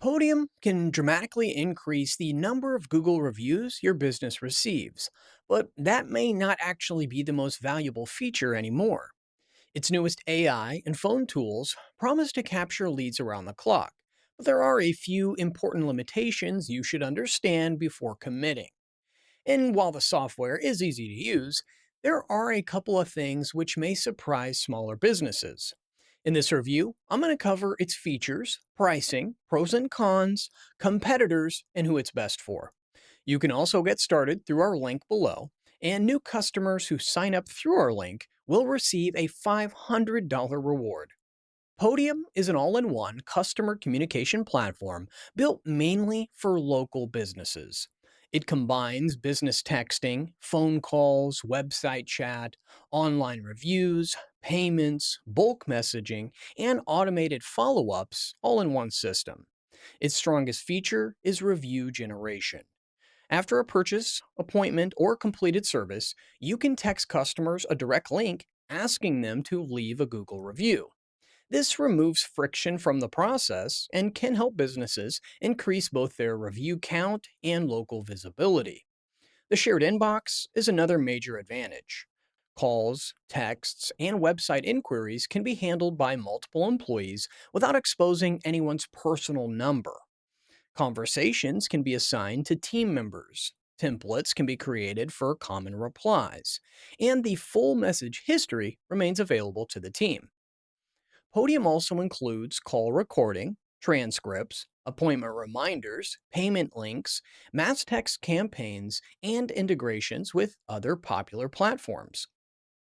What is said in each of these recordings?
Podium can dramatically increase the number of Google reviews your business receives, but that may not actually be the most valuable feature anymore. Its newest AI and phone tools promise to capture leads around the clock, but there are a few important limitations you should understand before committing. And while the software is easy to use, there are a couple of things which may surprise smaller businesses. In this review, I'm going to cover its features, pricing, pros and cons, competitors, and who it's best for. You can also get started through our link below, and new customers who sign up through our link will receive a $500 reward. Podium is an all in one customer communication platform built mainly for local businesses. It combines business texting, phone calls, website chat, online reviews, payments, bulk messaging, and automated follow ups all in one system. Its strongest feature is review generation. After a purchase, appointment, or completed service, you can text customers a direct link asking them to leave a Google review. This removes friction from the process and can help businesses increase both their review count and local visibility. The shared inbox is another major advantage. Calls, texts, and website inquiries can be handled by multiple employees without exposing anyone's personal number. Conversations can be assigned to team members. Templates can be created for common replies, and the full message history remains available to the team. Podium also includes call recording, transcripts, appointment reminders, payment links, mass text campaigns, and integrations with other popular platforms.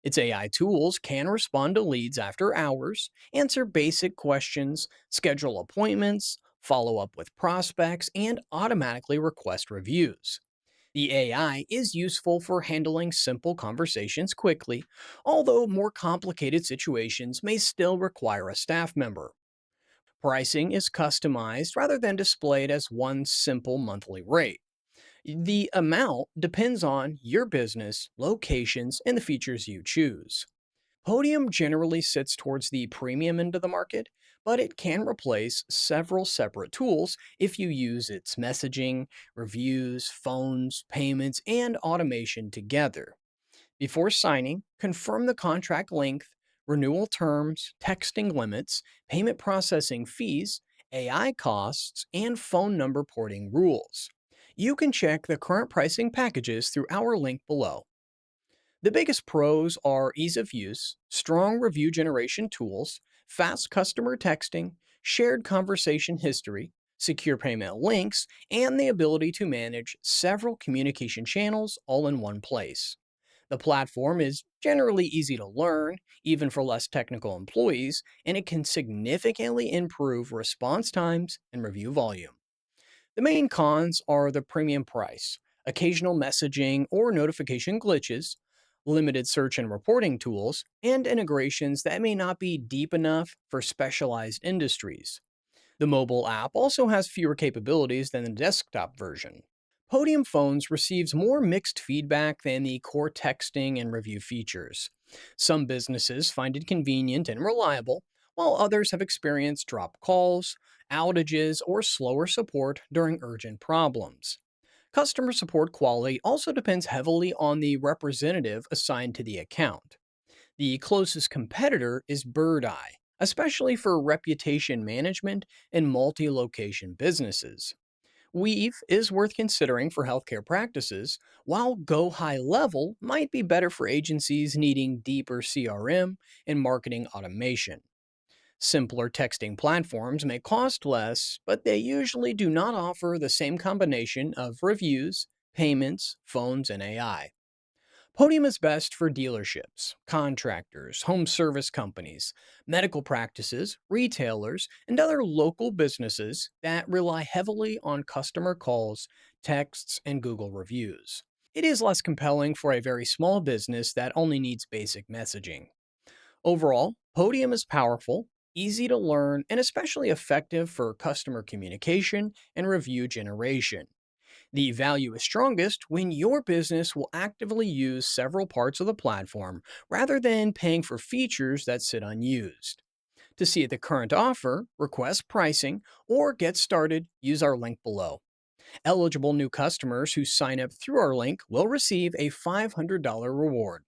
Its AI tools can respond to leads after hours, answer basic questions, schedule appointments, follow up with prospects, and automatically request reviews. The AI is useful for handling simple conversations quickly, although more complicated situations may still require a staff member. Pricing is customized rather than displayed as one simple monthly rate. The amount depends on your business, locations, and the features you choose. Podium generally sits towards the premium end of the market, but it can replace several separate tools if you use its messaging, reviews, phones, payments, and automation together. Before signing, confirm the contract length, renewal terms, texting limits, payment processing fees, AI costs, and phone number porting rules. You can check the current pricing packages through our link below. The biggest pros are ease of use, strong review generation tools, fast customer texting, shared conversation history, secure payment links, and the ability to manage several communication channels all in one place. The platform is generally easy to learn, even for less technical employees, and it can significantly improve response times and review volume. The main cons are the premium price, occasional messaging or notification glitches, limited search and reporting tools, and integrations that may not be deep enough for specialized industries. The mobile app also has fewer capabilities than the desktop version. Podium Phones receives more mixed feedback than the core texting and review features. Some businesses find it convenient and reliable, while others have experienced dropped calls, outages, or slower support during urgent problems. Customer support quality also depends heavily on the representative assigned to the account. The closest competitor is Bird Eye, especially for reputation management and multi location businesses. Weave is worth considering for healthcare practices, while Go High Level might be better for agencies needing deeper CRM and marketing automation. Simpler texting platforms may cost less, but they usually do not offer the same combination of reviews, payments, phones, and AI. Podium is best for dealerships, contractors, home service companies, medical practices, retailers, and other local businesses that rely heavily on customer calls, texts, and Google reviews. It is less compelling for a very small business that only needs basic messaging. Overall, Podium is powerful, easy to learn, and especially effective for customer communication and review generation. The value is strongest when your business will actively use several parts of the platform rather than paying for features that sit unused. To see the current offer, request pricing, or get started, use our link below. Eligible new customers who sign up through our link will receive a $500 reward.